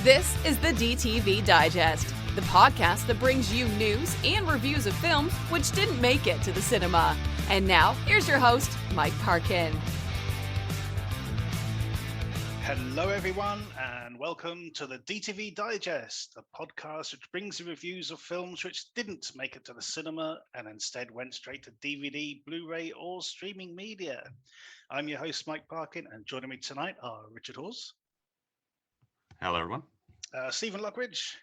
This is the DTV Digest, the podcast that brings you news and reviews of films which didn't make it to the cinema. And now, here's your host, Mike Parkin. Hello, everyone, and welcome to the DTV Digest, a podcast which brings you reviews of films which didn't make it to the cinema and instead went straight to DVD, Blu-ray, or streaming media. I'm your host, Mike Parkin, and joining me tonight are Richard Hawes. Hello, everyone. Stephen Lockridge.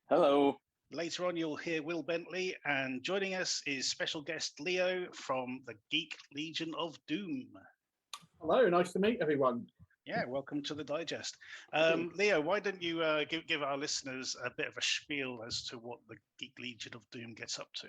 Hello. Later on, you'll hear Will Bentley, and joining us is special guest Leo from the GEEK Legion of Doom. Hello, nice to meet everyone. Yeah, welcome to the Digest. Leo, why don't you give our listeners a bit of a spiel as to what the GEEK Legion of Doom gets up to?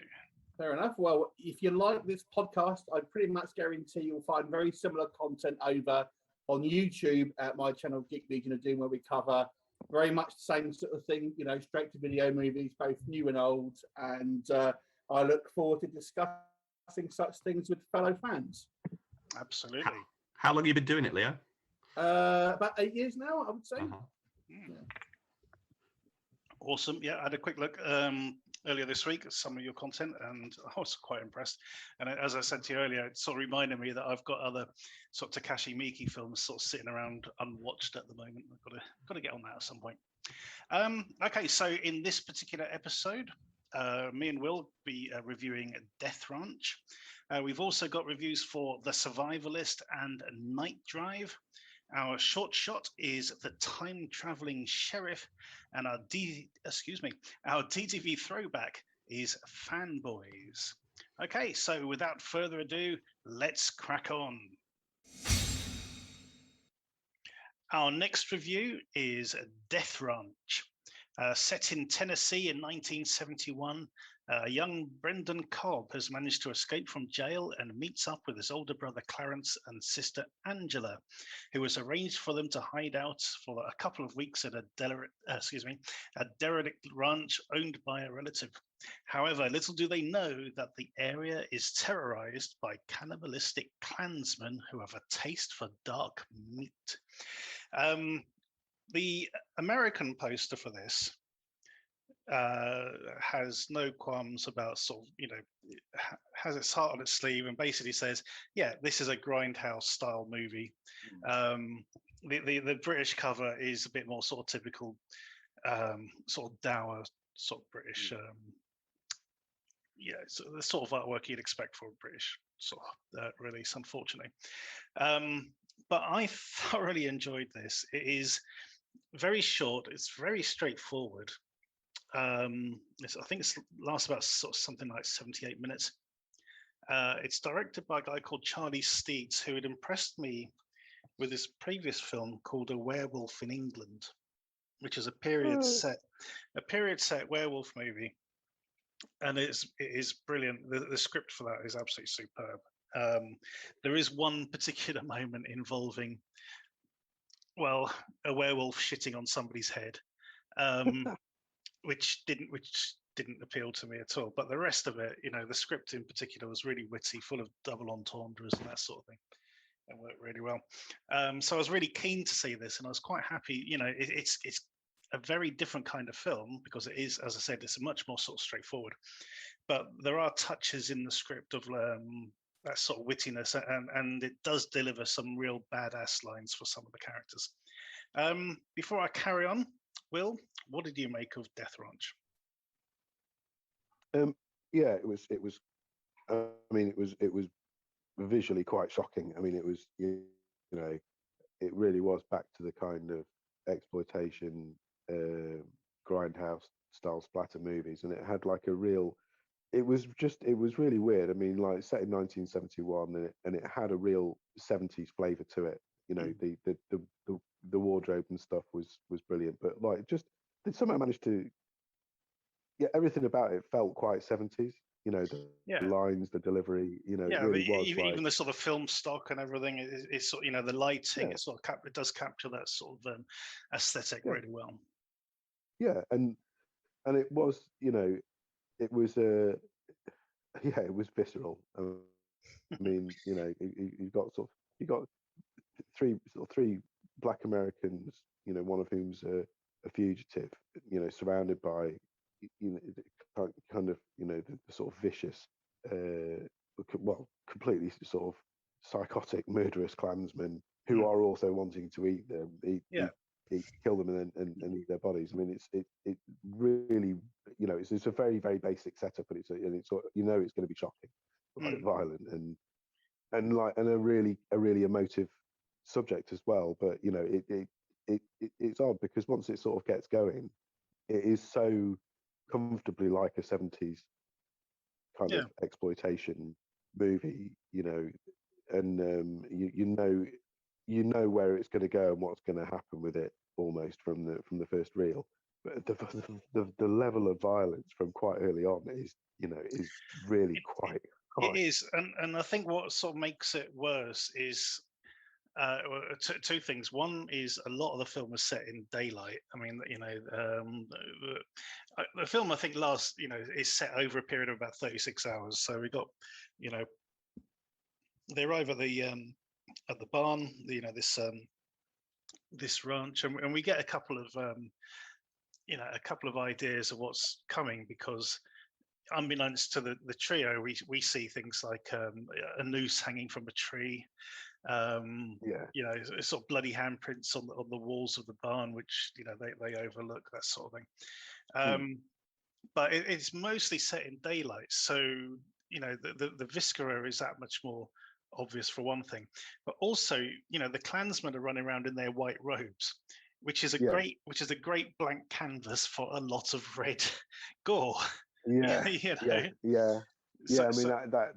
Fair enough. Well, if you like this podcast, I pretty much guarantee you'll find very similar content over on YouTube at my channel, GEEK Legion of Doom, where we cover very much the same sort of thing, you know, straight to video movies, both new and old. And I look forward to discussing such things with fellow fans. Absolutely. How long have you been doing it, Leo? About 8 years now, I would say. Yeah. Awesome. Yeah, I had a quick look earlier this week at some of your content, and I was quite impressed. And as I said to you earlier, it sort of reminded me that I've got other sort of Takashi Miike films sort of sitting around unwatched at the moment. I've got to get on that at some point. Okay, so in this particular episode, me and Will be reviewing Death Ranch. We've also got reviews for The Survivalist and Night Drive. Our short shot is The Time Traveling Sheriff, and our DTV throwback is Fanboys. Okay, so without further ado, let's crack on. Our next review is Death Ranch. Set in Tennessee in 1971, young Brendan Cobb has managed to escape from jail and meets up with his older brother Clarence and sister Angela, who has arranged for them to hide out for a couple of weeks at a derelict ranch owned by a relative. However, little do they know that the area is terrorized by cannibalistic Klansmen who have a taste for dark meat. The American poster for this has no qualms about has its heart on its sleeve and basically says, yeah, this is a grindhouse style movie. The British cover is a bit more sort of typical sort of dour sort of British so the sort of artwork you'd expect for a British sort of release, unfortunately. But I thoroughly enjoyed this. It is very short. It's very straightforward. I think it lasts about sort of something like 78 minutes. It's directed by a guy called Charlie Steeds, who had impressed me with his previous film called A Werewolf in England, which is a period set werewolf movie, and it is brilliant. The script for that is absolutely superb. There is one particular moment involving, well, a werewolf shitting on somebody's head, which didn't appeal to me at all. But the rest of it, you know, the script in particular was really witty, full of double entendres and that sort of thing, and worked really well. So I was really keen to see this, and I was quite happy. You know, it's a very different kind of film because it is, as I said, it's much more sort of straightforward. But there are touches in the script of that sort of wittiness, and it does deliver some real badass lines for some of the characters. Before I carry on, Will, what did you make of Death Ranch? Yeah, it was. I mean, it was visually quite shocking. I mean, it was, you know, it really was back to the kind of exploitation, grindhouse style splatter movies, and it had like a real. It was really weird. I mean, like set in 1971, and it had a real 70s flavor to it. You know, the wardrobe and stuff was brilliant, but like just did somehow manage to, everything about it felt quite 70s. You know, the lines, the delivery. You know, it really was even the sort of film stock and everything. It's sort of, you know, the lighting. It sort of it does capture that sort of aesthetic really well. Yeah, and it was, you know. It was it was visceral. I mean, you know, you got three Black Americans, one of whom's a fugitive, surrounded by, kind of, the sort of vicious, well, completely sort of psychotic, murderous Klansmen who are also wanting to eat them, kill them and eat their bodies. I mean, it really, it's a very, very basic setup, but it's it's going to be shocking, like violent and a really emotive subject as well. But it's odd because once it sort of gets going, it is so comfortably like a 70s kind of exploitation movie, and you know where it's going to go and what's going to happen with it almost from the first reel. But the level of violence from quite early on is really quite high. It is, and I think what sort of makes it worse is two things. One is a lot of the film is set in daylight. I mean, the film I think is set over a period of about 36 hours. So we got, they arrive at the barn, this ranch, and we get a couple of ideas of what's coming, because unbeknownst to the trio, we see things like a noose hanging from a tree, sort of bloody handprints on the walls of the barn, which they overlook, that sort of thing. But it's mostly set in daylight, so the viscera is that much more obvious, for one thing. But also, the Klansmen are running around in their white robes, which is a great blank canvas for a lot of red gore. Yeah. I mean, that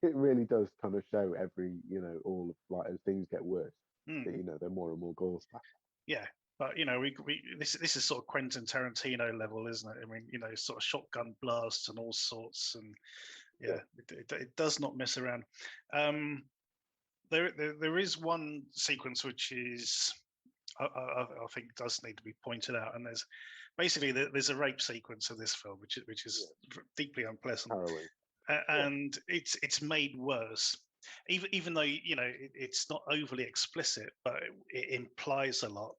it really does kind of show every, all of, like, as things get worse, that, they're more and more gore splatter. Yeah, but this is sort of Quentin Tarantino level, isn't it? I mean, sort of shotgun blasts and all sorts, and it does not mess around. There is one sequence which is, I think, does need to be pointed out, and there's a rape sequence of this film, which is deeply unpleasant. Harrowing. And it's made worse, even though it's not overly explicit, but it implies a lot.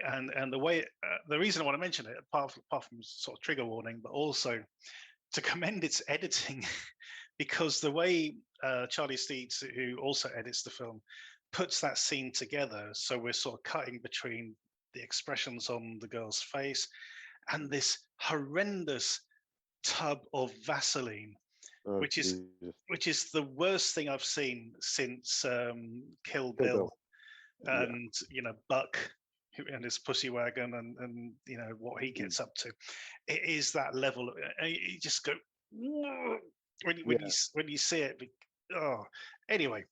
And the way the reason I want to mention it, apart from sort of trigger warning, but also to commend its editing, because the way Charlie Steeds, who also edits the film, puts that scene together, so we're sort of cutting between the expressions on the girl's face and this horrendous tub of Vaseline, which is the worst thing I've seen since Kill Bill. And Buck and his pussy wagon, and what he gets up to. It is that level. You just go when you see it. Anyway,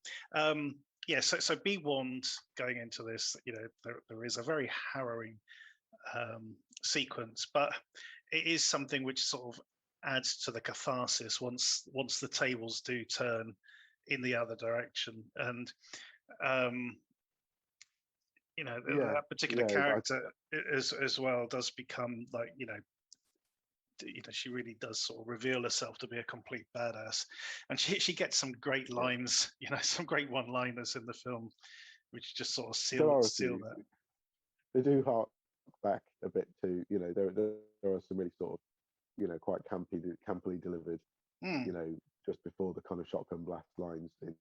So be warned going into this. There is a very harrowing sequence, but it is something which sort of adds to the catharsis once the tables do turn in the other direction, and that particular character as well does become like she really does sort of reveal herself to be a complete badass, and she gets some great lines, some great one-liners in the film, which just sort of seal that. They do hark back a bit to there are some really sort of quite campily delivered just before the kind of shotgun blast lines in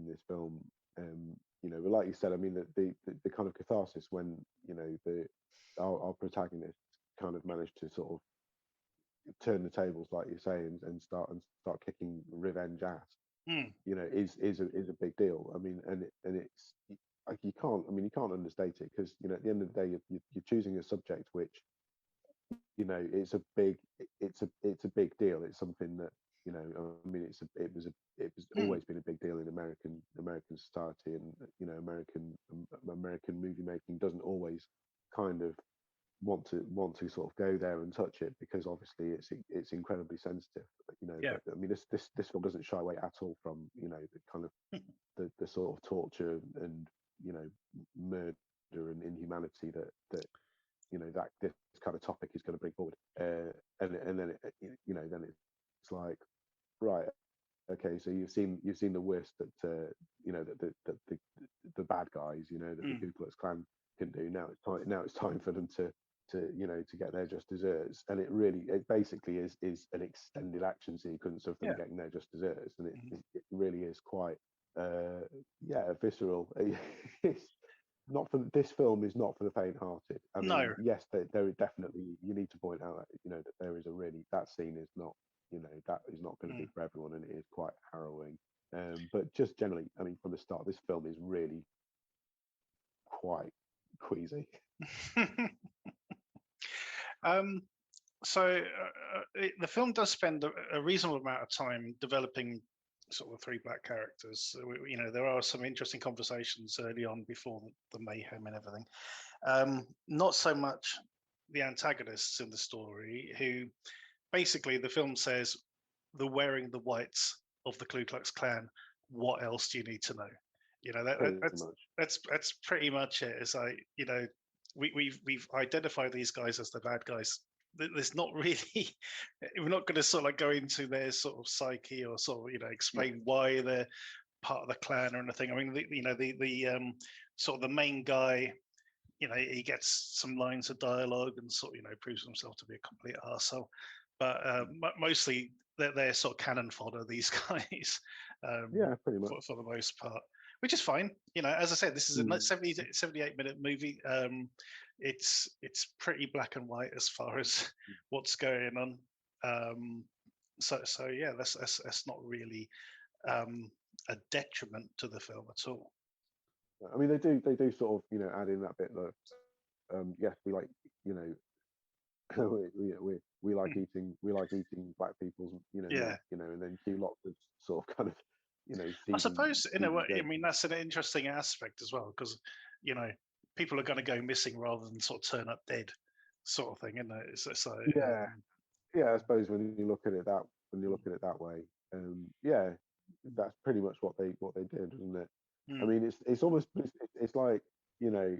this film. But like you said, I mean, the kind of catharsis when our protagonist kind of managed to sort of turn the tables, like you say, and start kicking revenge ass. Is a big deal. I mean, and it's like you can't understate it, because at the end of the day you're choosing a subject which it's a big deal. It's something that I mean, it was always been a big deal in American society, and American movie making doesn't always kind of want to sort of go there and touch it, because obviously it's incredibly sensitive. But, I mean, this film doesn't shy away at all from the kind of the sort of torture and murder and inhumanity that that this kind of topic is going to bring forward, and then then it's like, right, okay, so you've seen the worst that that the bad guys you know, that the Ku Klux Klan can do. Now it's time for them to get their just desserts. And it basically is an extended action sequence of them getting their just desserts, and it really is quite visceral. It's not for this film is not for the faint-hearted. I mean, No. yes, there definitely, you need to point out that, you know, that there is that scene is not, you know, that is not going to be for everyone, and it is quite harrowing. But just generally, I mean, from the start, this film is really quite queasy. The film does spend a reasonable amount of time developing sort of three black characters. So you know, there are some interesting conversations early on before the mayhem and everything. Not so much the antagonists in the story, who basically the film says, the wearing the whites of the Ku Klux Klan. What else do you need to know? You know, that's pretty much it. It's like, you know, we've identified these guys as the bad guys. There's not really, we're not going to sort of like go into their sort of psyche or sort of, you know, explain why they're part of the Klan or anything. I mean, the sort of the main guy, you know, he gets some lines of dialogue and sort of, you know, proves himself to be a complete arsehole. But mostly they're sort of cannon fodder, these guys. Pretty much. For the most part, which is fine. You know, as I said, this is a 78-minute movie. It's pretty black and white as far as what's going on. So yeah, that's not really a detriment to the film at all. I mean, they do sort of, you know, add in that bit that yes, we like, you know, we like eating black people's, you know, meat, you know, and then cue lots of sort of kind of, you know, I suppose in a way, I mean, that's an interesting aspect as well, because, you know, people are going to go missing rather than sort of turn up dead, sort of thing, isn't it? So I suppose when you look at it that way, that's pretty much what they did, isn't it? I mean, it's almost it's like, you know,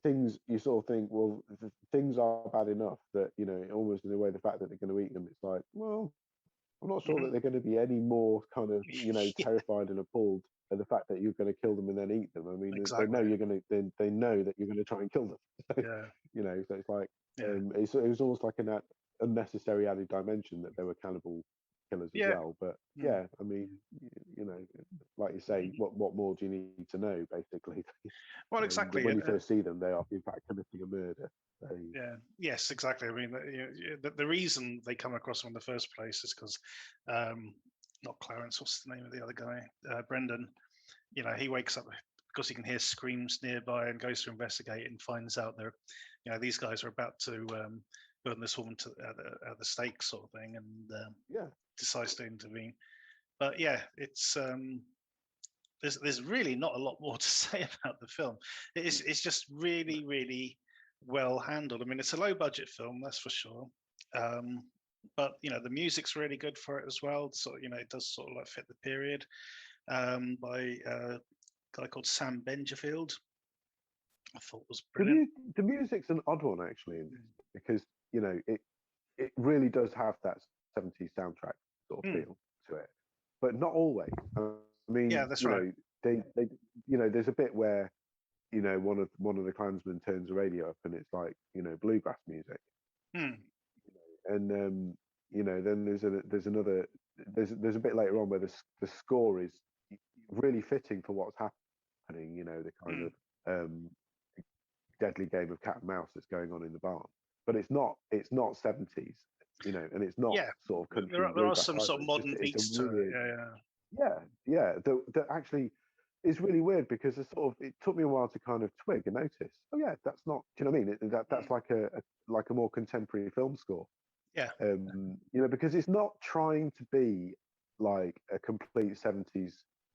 things you sort of think, well, things are bad enough that, you know, almost in a way, the fact that they're going to eat them, it's like, well, I'm not sure that they're going to be any more kind of, you know, terrified and appalled at the fact that you're going to kill them and then eat them. I mean, they know you're going to, they know that you're going to try and kill them. So, you know, so it's like, it was almost like an unnecessary added dimension that there were cannibal killers as well. But I mean, you know, like you say, what more do you need to know, basically? Well, exactly. When you first see them, they are in fact committing a murder. Yes, exactly. I mean, the reason they come across them in the first place is because, not Clarence, what's the name of the other guy? Brendan. You know, he wakes up because he can hear screams nearby and goes to investigate and finds out you know, these guys are about to burn this woman at the stake, sort of thing, and decides to intervene. But yeah, it's there's really not a lot more to say about the film. It's just really, really well handled. I mean, it's a low budget film, that's for sure. But you know, the music's really good for it as well. So, you know, it does sort of like fit the period. By a guy called Sam Benjafield, I thought was brilliant. The music's an odd one, actually, because, you know, it really does have that 70s soundtrack sort of feel to it, but not always. I mean, that's right. Know, they you know, there's a bit where, you know, one of the Klansmen turns the radio up and it's like, you know, bluegrass music. And you know, then there's a bit later on where the score is really fitting for what's happening. You know, the kind of deadly game of cat and mouse that's going on in the barn. But it's not 70s, you know, and it's not sort of country. There are some sort of modern beats to it. That actually is really weird, because it took me a while to kind of twig and notice. Oh yeah, that's not. Do you know what I mean? That's like a more contemporary film score. Yeah. You know, because it's not trying to be like a complete 70s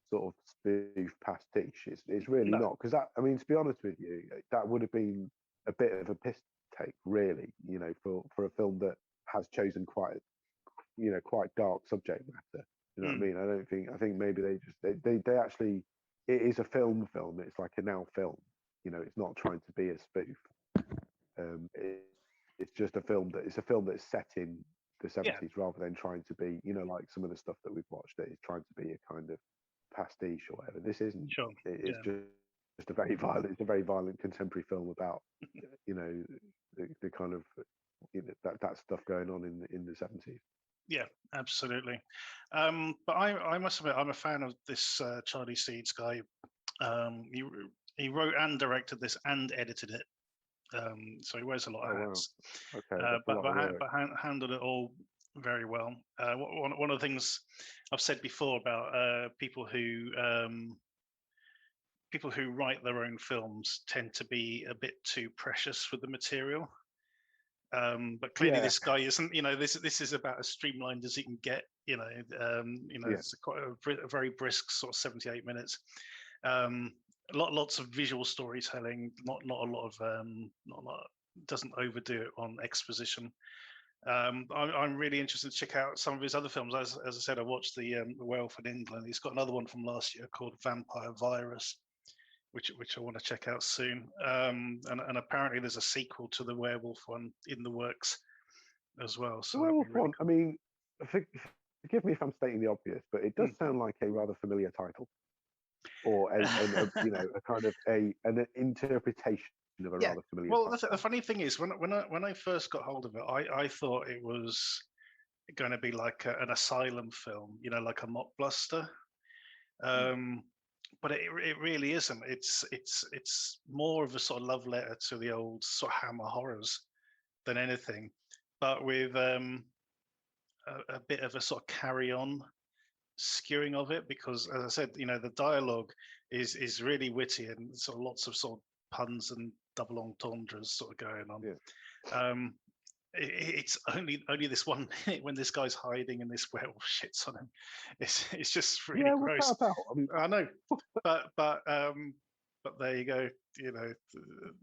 sort of spoof pastiche. It's really not, because that, I mean, to be honest with you, that would have been a bit of a piss take, really, you know, for a film that has chosen quite dark subject matter. You know what I mean? I think maybe they actually, it is a film. It's like a now film. You know, it's not trying to be a spoof. It's just a film that's set in the 70s rather than trying to be, you know, like some of the stuff that we've watched that is trying to be a kind of pastiche or whatever. This isn't. Sure. It's a very violent. It's a very violent contemporary film about, you know, the kind of, you know, that stuff going on in the 70s. Yeah, absolutely. But I must admit, I'm a fan of this Charlie Steeds guy. He wrote and directed this and edited it. So he wears a lot of hats. Okay, but handled it all very well. One of the things I've said before about people who write their own films tend to be a bit too precious with the material. But clearly, this guy isn't. You know, this is about as streamlined as he can get. You know, it's quite a very brisk sort of 78 minutes. Lots of visual storytelling. Not a lot of doesn't overdo it on exposition. I'm really interested to check out some of his other films. As I said, I watched the Werewolf in England. He's got another one from last year called Vampire Virus, which I want to check out soon. And apparently there's a sequel to the Werewolf one in the works as well. So the Werewolf one, cool. I mean, forgive me if I'm stating the obvious, but it does sound like a rather familiar title, or a you know, a kind of an interpretation of a rather familiar. Well, the funny thing is, when I first got hold of it, I thought it was going to be like an asylum film, you know, like a mockbuster. But it really isn't. It's more of a sort of love letter to the old sort of Hammer horrors than anything, but with a bit of a sort of carry-on skewing of it, because, as I said, you know, the dialogue is really witty and sort of lots of sort of puns and double entendres sort of going on. Yeah. It's only this one minute when this guy's hiding and this werewolf shits on him. It's just really gross. What's that about? I mean, I know, but there you go. You know,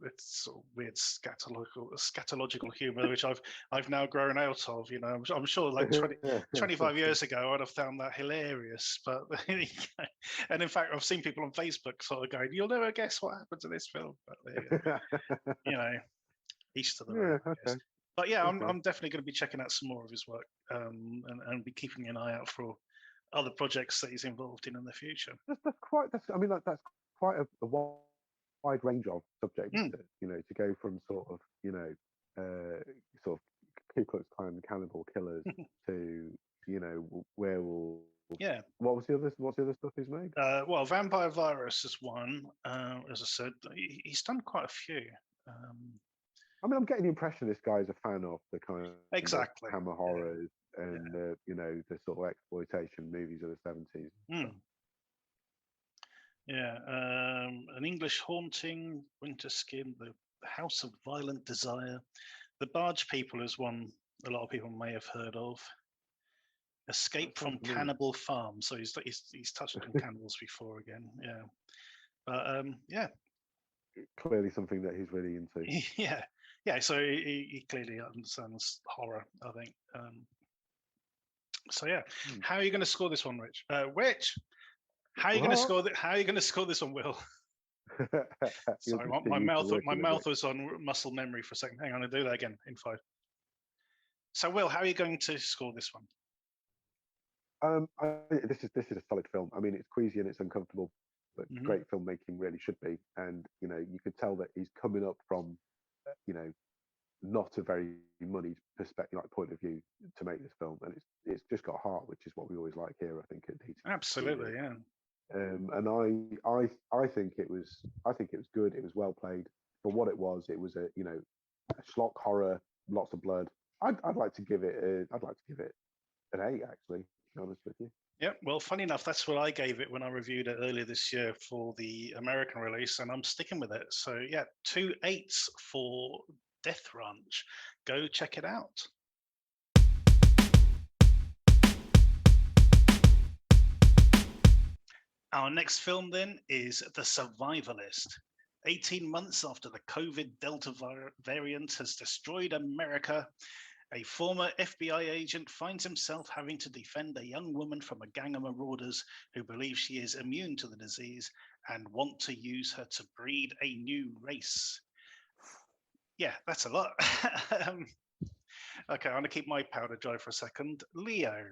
it's sort of weird scatological humor, which I've now grown out of. You know, I'm sure like 25 years ago I'd have found that hilarious, but and in fact I've seen people on Facebook sort of going, "You'll never guess what happened to this film." But there you know, each to their own. Okay. But yeah, I'm definitely going to be checking out some more of his work, and be keeping an eye out for other projects that he's involved in the future. That's quite a wide range of subjects. You know, to go from sort of, you know, sort of Ku Klux Klan cannibal killers to, you know, werewolves. Yeah. What's the other stuff he's made? Well, Vampire Virus is one. As I said, he's done quite a few. I mean, I'm getting the impression this guy is a fan of the kind of exactly Hammer horrors and you know, the sort of exploitation movies of the 70s. Yeah, An English Haunting, Winter Skin, The House of Violent Desire, The Barge People is one a lot of people may have heard of. Escape from Cannibal Farm. So he's touched on cannibals before again. Yeah, but yeah. Clearly something that he's really into. Yeah. So he clearly understands horror, I think. So yeah, how are you going to score this one, Rich? How are you going to score? How are you going to score this one, Will? Sorry, my mouth was on muscle memory for a second. Hang on, I'll do that again in 5. So, Will, how are you going to score this one? This is a solid film. I mean, it's queasy and it's uncomfortable, but great filmmaking really should be. And you know, you could tell that he's coming up from, you know, not a very moneyed perspective, like point of view, to make this film, and it's just got heart, which is what we always like here, I think, at DT. Absolutely, yeah. And I think it was good. It was well played for what it was. It was a, you know, a schlock horror, lots of blood. I'd like to give it an 8, actually, to be honest with you. Yeah, well, funny enough, that's what I gave it when I reviewed it earlier this year for the American release, and I'm sticking with it. So yeah, 2 8s for Death Ranch. Go check it out. Our next film then is The Survivalist. 18 months after the COVID Delta variant has destroyed America, a former FBI agent finds himself having to defend a young woman from a gang of marauders who believe she is immune to the disease and want to use her to breed a new race. Yeah, that's a lot. Okay, I'm going to keep my powder dry for a second. Leo,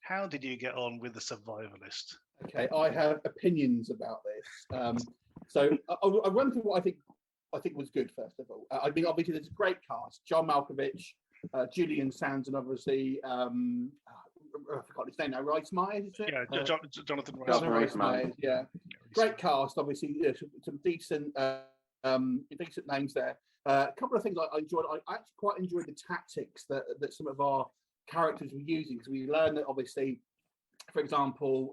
how did you get on with The Survivalist? Okay, I have opinions about this. So I'll run through what I think was good, first of all. I mean, obviously, there's a great cast. John Malkovich, Julian Sands, and obviously, I forgot his name now, Meyers, is it? Yeah, Jonathan Rhys Meyers, yeah. Great cast, obviously, some decent decent names there. A couple of things I enjoyed. I actually quite enjoyed the tactics that some of our characters were using, because we learned that, obviously, for example,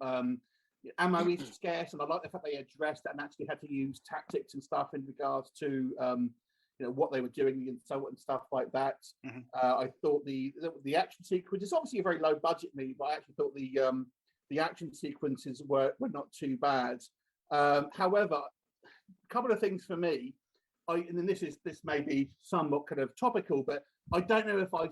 ammo is scarce, and I like the fact they addressed that and actually had to use tactics and stuff in regards to what they were doing and so on and stuff like that. Mm-hmm. I thought the action sequence is obviously a very low budget movie, but I actually thought the action sequences were not too bad. However, a couple of things for me, and then this may be somewhat kind of topical, but I don't know if I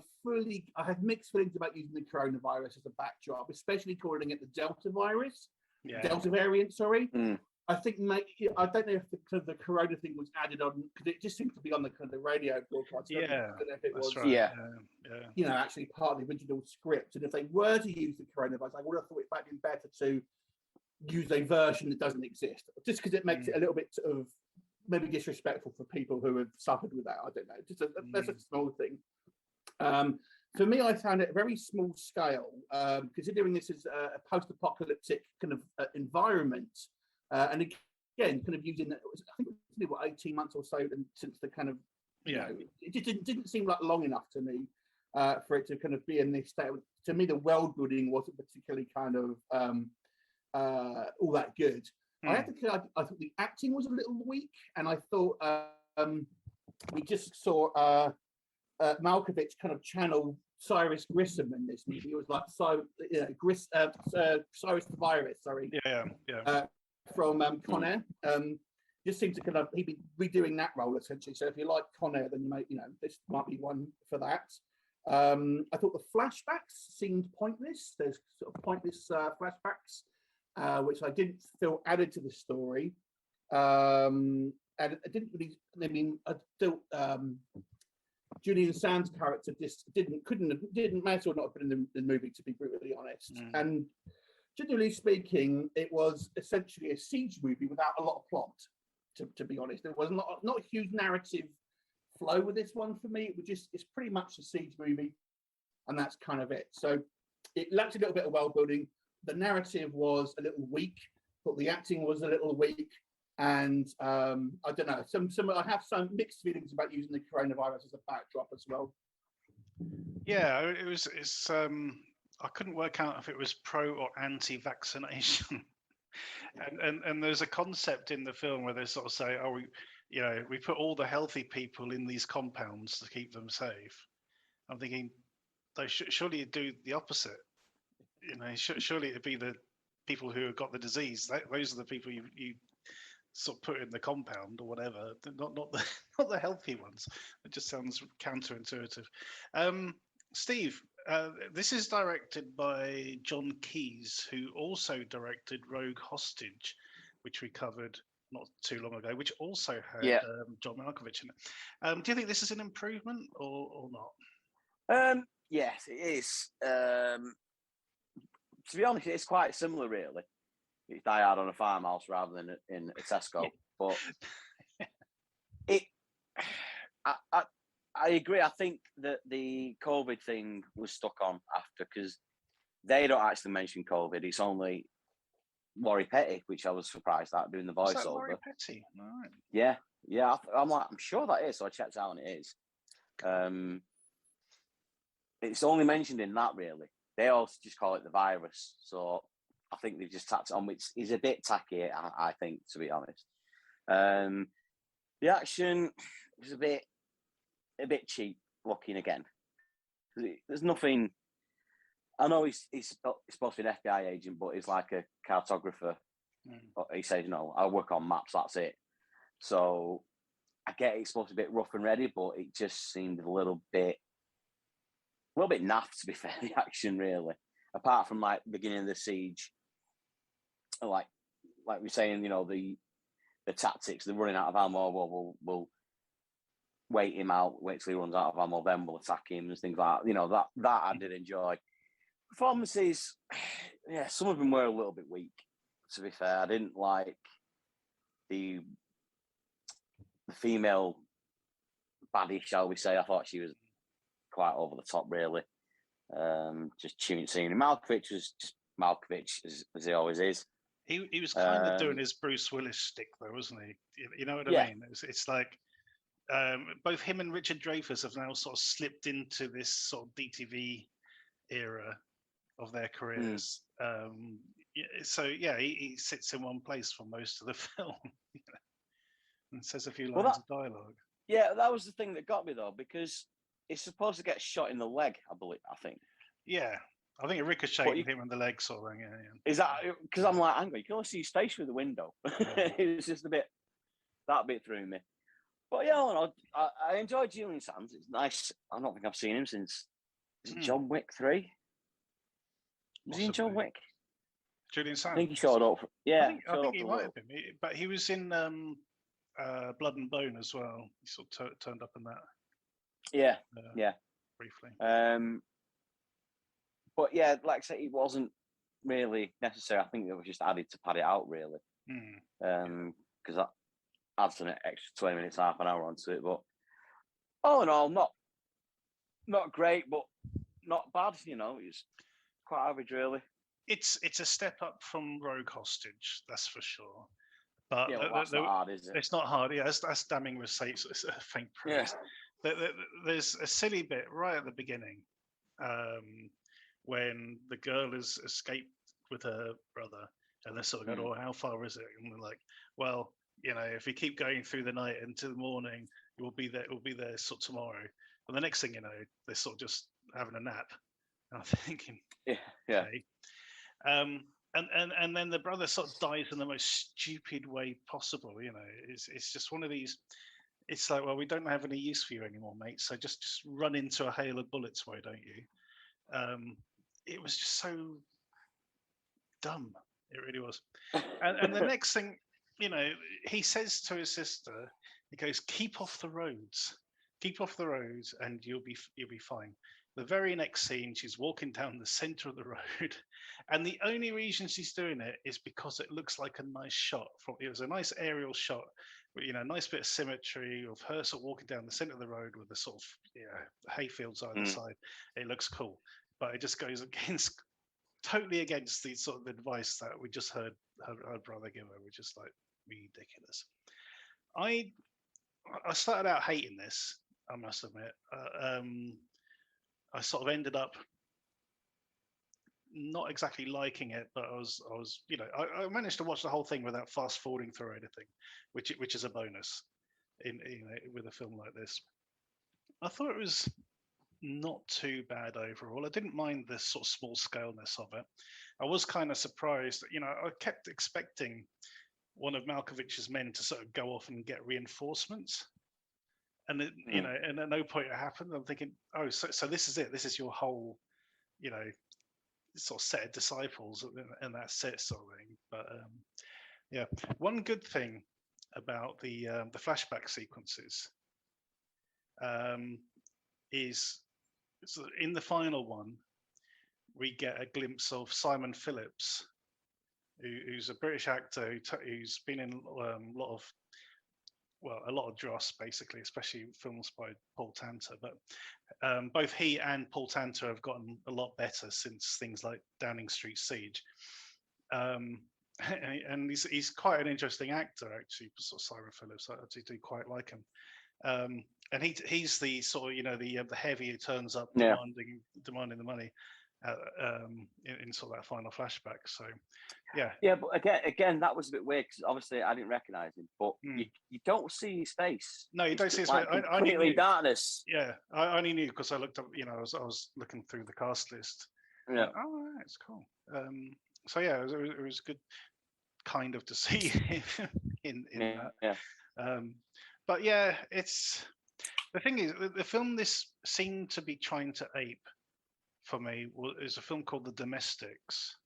had mixed feelings about using the coronavirus as a backdrop, especially calling it the Delta virus. Delta variant, sorry. I think I don't know if the corona thing was added on, because it just seems to be on the kind of the radio broadcast. I don't know if it was, right. Actually part of the original script. And if they were to use the coronavirus, I would have thought it might be better to use a version that doesn't exist, just because it makes it a little bit sort of maybe disrespectful for people who have suffered with that. I don't know. That's a small thing. For me, I found it a very small scale, considering this is a post-apocalyptic kind of environment, and again, kind of using, I think it's been 18 months or so since the kind of, it just didn't seem like long enough to me for it to kind of be in this state. To me, the world building wasn't particularly kind of all that good. I thought the acting was a little weak, and I thought we just saw Malkovich kind of channel Cyrus Grissom in this movie. It was like Cyrus the Virus, sorry. From Con Air. Just seemed to kind of, he'd be redoing that role essentially. So if you like Con Air, then this might be one for that. I thought the flashbacks seemed pointless. There's sort of pointless flashbacks, which I didn't feel added to the story. And I didn't really, I felt Julian Sands' character just didn't matter or not have been in the movie, to be brutally honest. And generally speaking, it was essentially a siege movie without a lot of plot, to be honest. There was not a huge narrative flow with this one for me. It's pretty much a siege movie, and that's kind of it. So it lacked a little bit of world building. The narrative was a little weak, but the acting was a little weak. And I don't know. I have some mixed feelings about using the coronavirus as a backdrop as well. Yeah, it's. I couldn't work out if it was pro or anti-vaccination. and there's a concept in the film where they sort of say, "Oh, we put all the healthy people in these compounds to keep them safe." I'm thinking, surely you'd do the opposite. Surely it'd be the people who have got the disease. Those are the people you sort of put in the compound or whatever, not the healthy ones. It just sounds counterintuitive. Steve, this is directed by Jon Keeyes, who also directed Rogue Hostage, which we covered not too long ago, which also had John Malkovich in it. Do you think this is an improvement or not? Yes, it is. To be honest, it's quite similar, really. It's Die Hard on a farmhouse rather than in a Tesco. But I agree. I think that the COVID thing was stuck on after, because they don't actually mention COVID. It's only Laurie Petty, which I was surprised at, doing the voiceover. Is that Laurie Petty? All right. Yeah. I'm sure that is. So I checked out, and it is. It's only mentioned in that, really. They also just call it the virus. So I think they've just tacked it on, which is a bit tacky, I think, to be honest. The action was a bit cheap looking again. There's nothing. I know he's supposed to be an FBI agent, but he's like a cartographer. He says, I work on maps, that's it. So I get it's supposed to be a bit rough and ready, but it just seemed a little bit naff, to be fair, the action, really. Apart from like the beginning of the siege, like we're saying, the tactics, they're running out of ammo, we'll wait him out, wait till he runs out of ammo, then we'll attack him and things like that. That I did enjoy. Performances, some of them were a little bit weak, to be fair. I didn't like the female baddie, shall we say. I thought she was quite over the top, really. Just chewing scene. Malkovich was just Malkovich, as he always is. He was kind of doing his Bruce Willis stick, though, wasn't he? You know what I mean? It's like both him and Richard Dreyfuss have now sort of slipped into this sort of DTV era of their careers. So yeah, he sits in one place for most of the film and says a few lines of dialogue. Yeah, that was the thing that got me though, because he's supposed to get shot in the leg, I think. Yeah, I think it ricocheted him in the leg, sort of thing. Yeah. Is that because I'm like, angry? You can only see his face through the window. Yeah. It was just that bit threw me. But yeah, I enjoyed Julian Sands. It's nice. I don't think I've seen him since John Wick 3. Was he in John Wick? Julian Sands. I think he showed up. I think he might have been, but he was in Blood and Bone as well. He sort of turned up in that. Yeah, briefly. But yeah, like I say, it wasn't really necessary. I think it was just added to pad it out, really. Because that adds an extra 20 minutes, half an hour onto it. But all in all, not great, but not bad. It's quite average, really. It's a step up from Rogue Hostage, that's for sure. But that's not hard, is it? It's not hard. Yeah, that's damning with faint praise. Yeah. There's a silly bit right at the beginning when the girl has escaped with her brother, and they're sort of going, "Oh, how far is it?" And they're like, "Well, if we keep going through the night into the morning, we'll be there. We'll be there sort of tomorrow." And the next thing you know, they're sort of just having a nap. And I'm thinking, okay. And then the brother sort of dies in the most stupid way possible. It's just one of these. It's like, well, we don't have any use for you anymore, mate. So just run into a hail of bullets, why don't you? It was just so dumb. It really was. And the next thing, he says to his sister, he goes, "Keep off the roads, and you'll be fine." The very next scene, she's walking down the center of the road, and the only reason she's doing it is because it looks like a nice shot. It was a nice aerial shot, a nice bit of symmetry of her sort of walking down the center of the road with the sort of hayfields either side. It looks cool, but it just goes totally against the sort of advice that we just heard her brother give her, which is like ridiculous. I started out hating this, I must admit. I sort of ended up not exactly liking it, but I was I managed to watch the whole thing without fast forwarding through anything, which is a bonus in with a film like this. I thought it was not too bad overall. I didn't mind the sort of small scaleness of it. I was kind of surprised. I kept expecting one of Malkovich's men to sort of go off and get reinforcements. And and at no point it happened. I'm thinking, oh, so this is it. This is your whole, sort of set of disciples, and that's it, sort of thing. But one good thing about the flashback sequences is in the final one, we get a glimpse of Simon Phillips, who's a British actor who's been in a lot of dross, basically, especially films by Paul Tanter. But both he and Paul Tanter have gotten a lot better since things like Downing Street Siege. And he's quite an interesting actor, actually, sort of Simon Phillips. I actually do quite like him. And he's the sort of the heavy who turns up demanding the money in sort of that final flashback. So but again that was a bit weird because obviously I didn't recognize him, but you don't see his face. No, you don't see his face. I Completely darkness. I only knew because I looked up. I was looking through the cast list. Yeah. Oh, right, it's cool. So yeah, it was good kind of to see him in that. Yeah. But yeah, it's the thing is the film this seemed to be trying to ape for me is a film called The Domestics.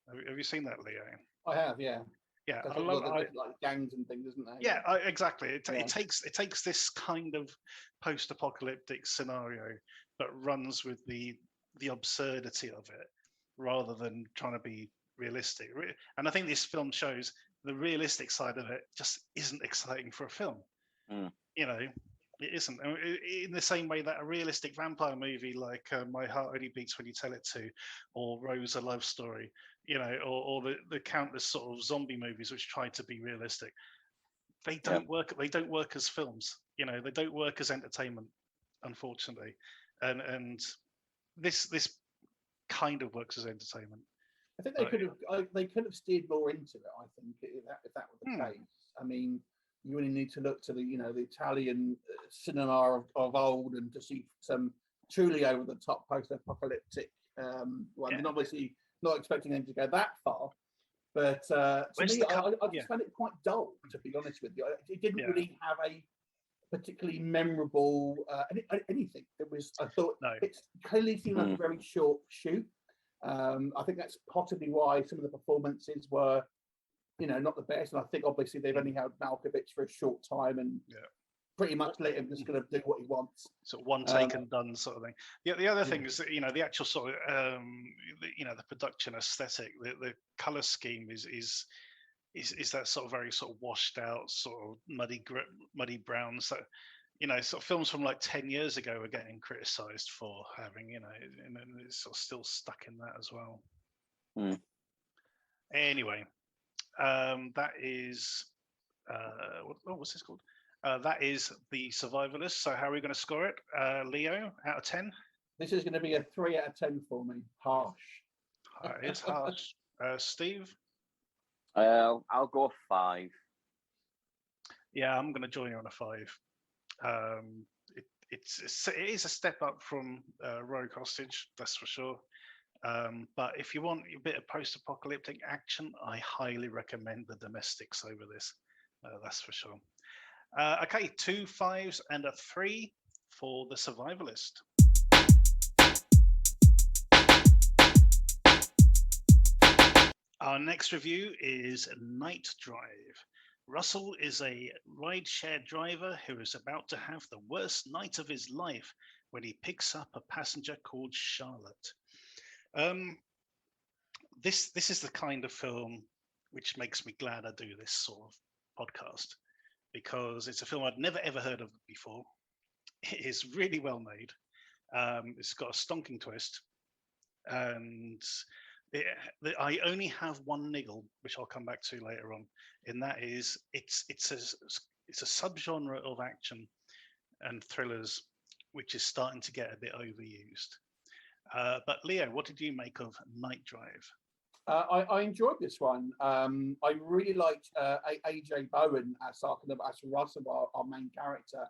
Have you seen that, Leo? I have, yeah. Yeah, I love like gangs and things, isn't there? Yeah, exactly. It takes this kind of post-apocalyptic scenario, but runs with the absurdity of it rather than trying to be realistic. And I think this film shows the realistic side of it just isn't exciting for a film. You know, it isn't. In the same way that a realistic vampire movie like My Heart Only Beats When You Tell It To, or Rose: A Love Story, you know, or the countless sort of zombie movies which try to be realistic, they don't work. They don't work as films. You know, they don't work as entertainment, unfortunately. And this kind of works as entertainment. I think they could have steered more into it. I think if that were the case. I mean, you really need to look to the Italian cinema of old and to see some truly over the top post-apocalyptic ones. And obviously not expecting them to go that far. But to me, I just found it quite dull, to be honest with you. It didn't really have a particularly memorable anything. It was, I thought, it clearly seemed like a very short shoot. I think that's possibly why some of the performances were, not the best. And I think obviously they've only held Malkovich for a short time and pretty much let him just kind of do what he wants. Sort of one take and done sort of thing. The other thing is that, the actual sort of, the production aesthetic, the color scheme is that sort of very sort of washed out, sort of muddy browns that, sort of films from like 10 years ago are getting criticized for having, and it's sort of still stuck in that as well. Anyway, that is, what's this called? That is The Survivalist. So how are we going to score it? Leo, out of 10? This is going to be a 3 out of 10 for me. Harsh. It is harsh. Steve? I'll go 5. Yeah, I'm going to join you on a 5. It is a step up from Rogue Hostage, that's for sure. But if you want a bit of post-apocalyptic action, I highly recommend The Domestics over this. That's for sure. Okay, 2 5s and a 3 for The Survivalist. Our next review is Night Drive. Russell is a ride-share driver who is about to have the worst night of his life when he picks up a passenger called Charlotte. This is the kind of film which makes me glad I do this sort of podcast, because it's a film I'd never ever heard of before. It is really well made. It's got a stonking twist, and I only have one niggle, which I'll come back to later on, and that is it's a subgenre of action and thrillers which is starting to get a bit overused. But Leo, what did you make of Night Drive? I enjoyed this one. I really liked AJ Bowen as Russell, our main character,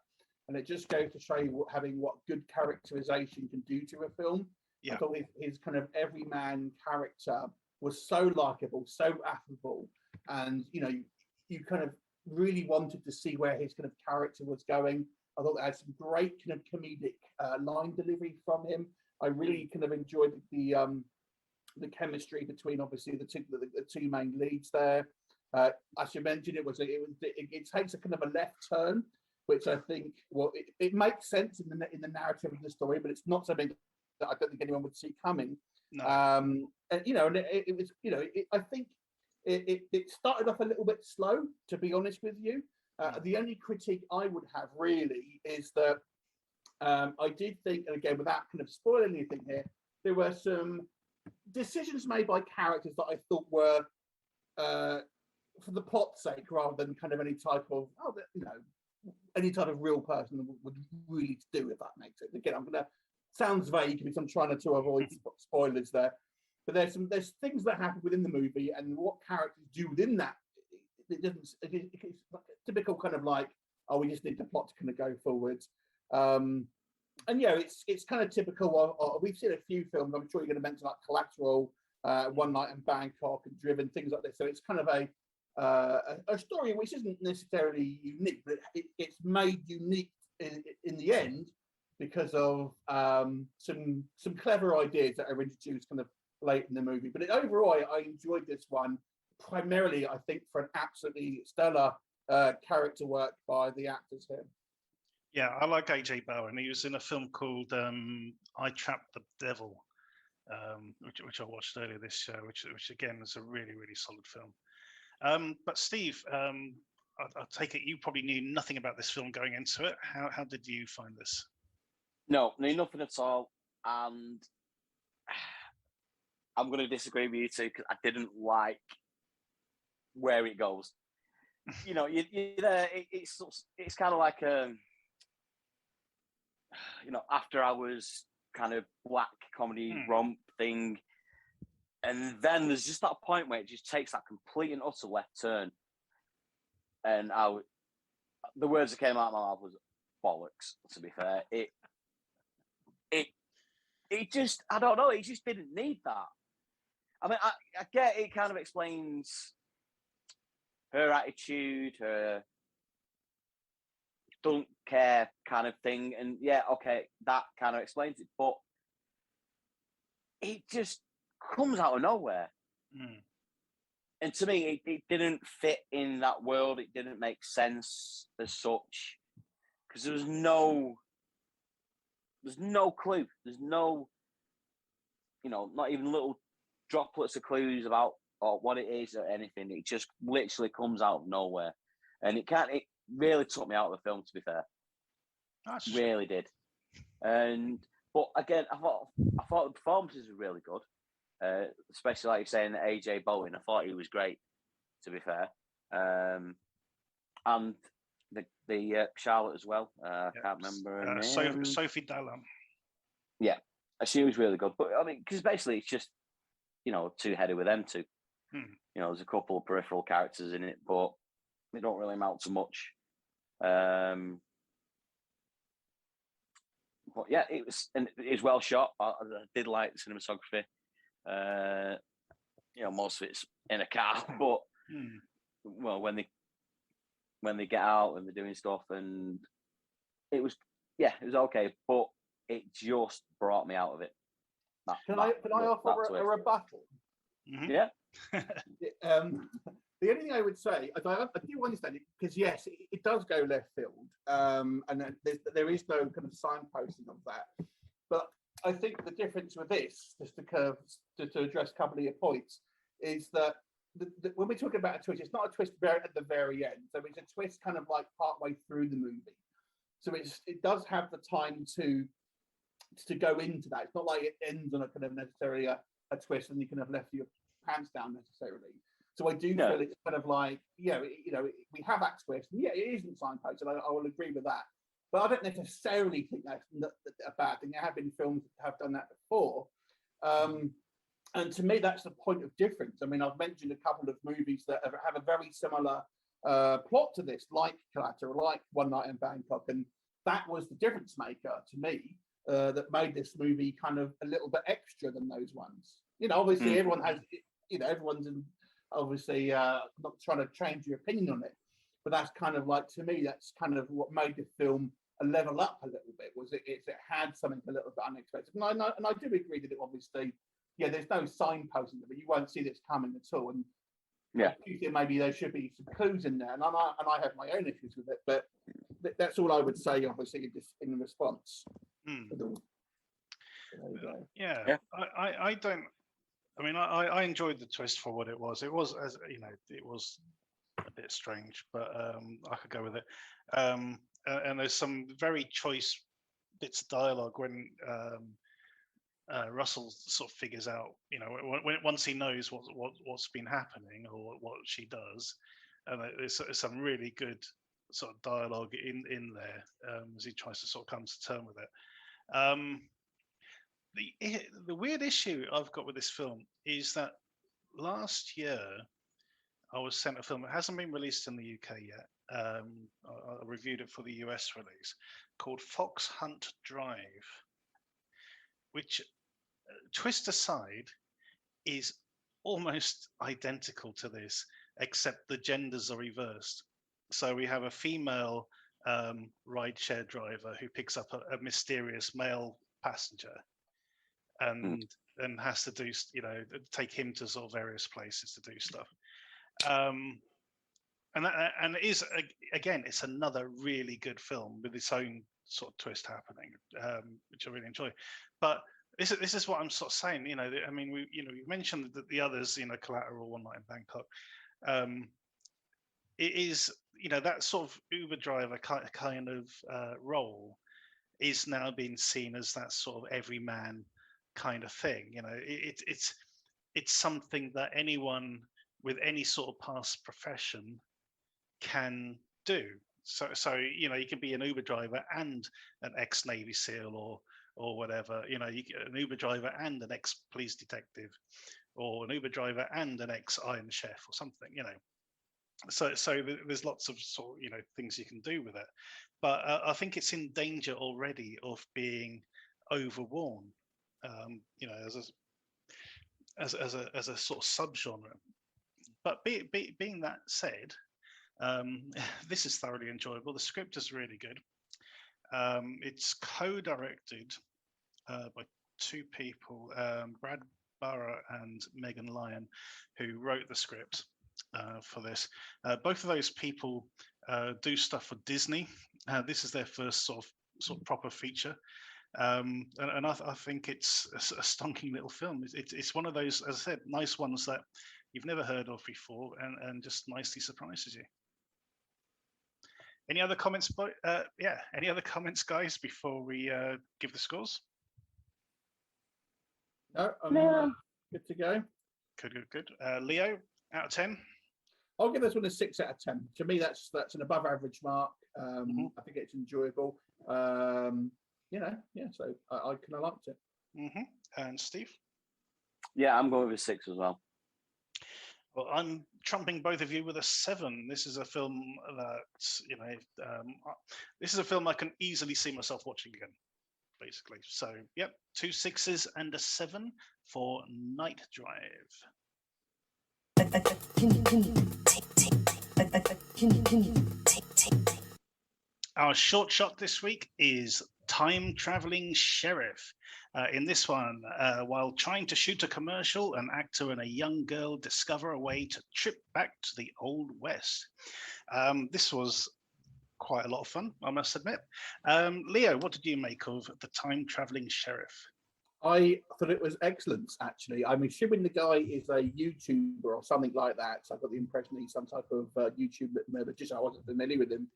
and it just goes to show you having what good characterization can do to a film. I thought his kind of everyman character was so likable, so affable, and you kind of really wanted to see where his kind of character was going. I thought they had some great kind of comedic line delivery from him. I really kind of enjoyed the chemistry between obviously the two main leads there. As you mentioned, it takes a kind of a left turn, which I think it makes sense in the narrative of the story, but it's not something that I don't think anyone would see coming. No. And it was I think it started off a little bit slow, to be honest with you. The only critique I would have really is that I did think, and again without kind of spoiling anything here, there were some decisions made by characters that I thought were for the plot's sake rather than kind of any type of any type of real person would really do, if that makes it. Again, sounds vague because I'm trying to avoid spoilers there, but there's things that happen within the movie and what characters do within that. It's like a typical kind of like, oh, we just need the plot to kind of go forwards. And it's kind of typical. We've seen a few films. I'm sure you're going to mention like Collateral, One Night in Bangkok, and Driven, things like this. So it's kind of a story which isn't necessarily unique, but it's made unique in the end because of some clever ideas that are introduced kind of late in the movie. But overall, I enjoyed this one primarily, I think, for an absolutely stellar character work by the actors here. Yeah, I like AJ Bowen. He was in a film called I Trapped the Devil, which I watched earlier this year, which again is a really, really solid film. But Steve, I take it you probably knew nothing about this film going into it. How did you find this? No, knew nothing at all, and I'm going to disagree with you two because I didn't like where it goes. You know, it's kind of like after hours kind of black comedy romp thing, and then there's just that point where it just takes that complete and utter left turn, and the words that came out of my mouth was bollocks. To be fair, it just, I don't know, it just didn't need that. I mean, I get it kind of explains her attitude, her don't care kind of thing. And yeah, okay, that kind of explains it. But it just comes out of nowhere. And to me, it didn't fit in that world. It didn't make sense as such. Because there's no clue. There's no, not even little droplets of clues about or what it is or anything. It just literally comes out of nowhere, and it really took me out of the film. To be fair, really did. But again, I thought the performances were really good, especially like you're saying, AJ Bowen. I thought he was great. To be fair, and the Charlotte as well. I can't remember her name. Sophie Dallam. Yeah, she was really good. But I mean, because basically it's just two-headed with them two. There's a couple of peripheral characters in it, but they don't really amount to much. But yeah, it was well shot. I did like the cinematography. Most of it's in a car, but well, when they get out and they're doing stuff, and it was okay, but it just brought me out of it. Can I offer a rebuttal? Yeah. The only thing I would say, I do understand it, because yes, it does go left field, and there is no kind of signposting of that. But I think the difference with this, just to address a couple of your points, is that when we're talking about a twist, it's not a twist at the very end. So it's a twist kind of like partway through the movie. So it does have the time to go into that. It's not like it ends on a kind of necessarily a twist and you can have left your pants down necessarily. So I do feel it's kind of like, we have that twist, and it isn't signposted. I will agree with that. But I don't necessarily think that's a bad thing. There have been films that have done that before. And to me, that's the point of difference. I mean, I've mentioned a couple of movies that have a very similar plot to this, like Collateral, like One Night in Bangkok. And that was the difference maker to me that made this movie kind of a little bit extra than those ones. Obviously everyone has, everyone's obviously not trying to change your opinion on it. But that's kind of like, to me, that's kind of what made the film a level up a little bit, was it had something a little bit unexpected. And I do agree that it obviously, there's no signposting, but you won't see this coming at all. And maybe there should be some clues in there. And I have my own issues with it, but that's all I would say, obviously, in response. I don't. I mean, I enjoyed the twist for what it was. It was, as it was a bit strange, but I could go with it. And there's some very choice bits of dialogue when Russell sort of figures out, once he knows what's been happening or what she does, and there's some really good sort of dialogue in there as he tries to sort of come to terms with it. The weird issue I've got with this film is that last year I was sent a film that hasn't been released in the UK yet. I reviewed it for the US release, called Fox Hunt Drive, which, twist aside, is almost identical to this, except the genders are reversed. So we have a female rideshare driver who picks up a mysterious male passenger and has to do, take him to sort of various places to do stuff. And it is, again, it's another really good film with its own sort of twist happening, which I really enjoy. But this is what I'm sort of saying. I mean, we mentioned the others, Collateral, One Night in Bangkok. it is, that sort of Uber driver kind of role is now being seen as that sort of everyman kind of thing. It's something that anyone with any sort of past profession can do. So you can be an Uber driver and an ex-Navy SEAL or whatever. You get an Uber driver and an ex-police detective, or an Uber driver and an ex-Iron Chef or something. So there's lots of sort of, things you can do with it, but I think it's in danger already of being overworn. As a sort of subgenre. But being that said, this is thoroughly enjoyable. The script is really good. It's co-directed by two people, Brad Barra and Megan Lyon, who wrote the script for this. Both of those people do stuff for Disney. This is their first sort of proper feature. And I think it's a stonking little film. It's one of those, as I said, nice ones that you've never heard of before, and just nicely surprises you. Any other comments? Any other comments, guys, before we give the scores? No, I'm good to go. Good. Leo, out of 10. I'll give this one a 6 out of 10. To me, that's an above average mark. I think it's enjoyable. So I kind of liked it. And Steve? Yeah, I'm going with a 6 as well. Well, I'm trumping both of you with a 7. This is a film that, this is a film I can easily see myself watching again, basically. So, yep, 2 6s and a 7 for Night Drive. Our short shot this week is Time Traveling Sheriff. In this one, while trying to shoot a commercial, an actor and a young girl discover a way to trip back to the Old West. This was quite a lot of fun, I must admit. Leo, what did you make of the Time Traveling Sheriff? I thought it was excellent, actually. I'm assuming the guy is a YouTuber or something like that. So I got the impression he's some type of YouTube magician. I wasn't familiar with him.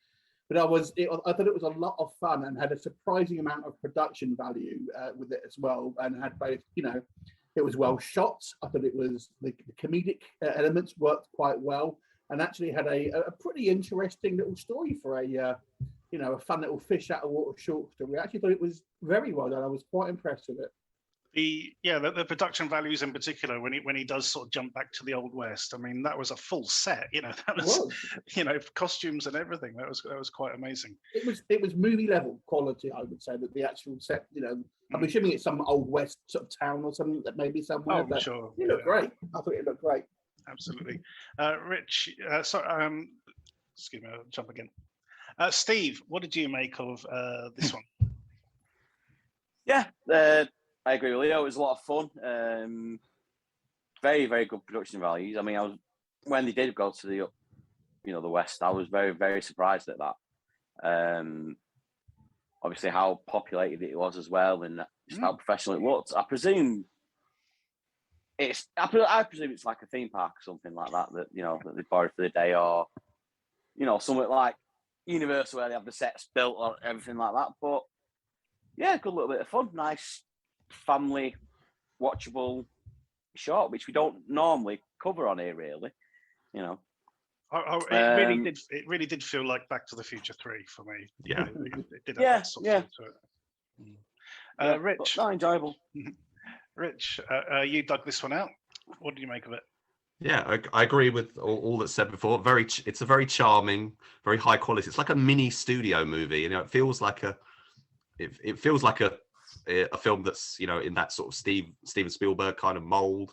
But I thought it was a lot of fun and had a surprising amount of production value with it as well. And had both, it was well shot. I thought it was the comedic elements worked quite well, and actually had a pretty interesting little story for a fun little fish out of water short story. I actually thought it was very well done. I was quite impressed with it. The production values in particular, when he does sort of jump back to the Old West, I mean, that was a full set, that was. Costumes and everything. That was quite amazing. It was movie level quality, I would say, that the actual set, I'm assuming it's some Old West sort of town or something that maybe somewhere. Oh, sure. It looked great. I thought it looked great. Absolutely. Rich, excuse me, I'll jump again. Steve, what did you make of this one? Yeah, I agree with Leo. It was a lot of fun. Very, very good production values. I mean, when they did go to the West, I was very, very surprised at that. Obviously, how populated it was as well, and just how professional it looked. I presume it's like a theme park or something like that. That that they borrowed for the day, or something like Universal where they have the sets built or everything like that. But yeah, good little bit of fun. Nice family watchable short, which we don't normally cover on here, really. It really did feel like Back to the Future 3 for me. Yeah. It did have that sort of feel to it. Rich, not enjoyable. Rich, you dug this one out. What do you make of it? Yeah, I agree with all that's said before. It's a very charming, very high quality. It's like a mini studio movie. It feels like a film that's in that sort of Steven Spielberg kind of mold.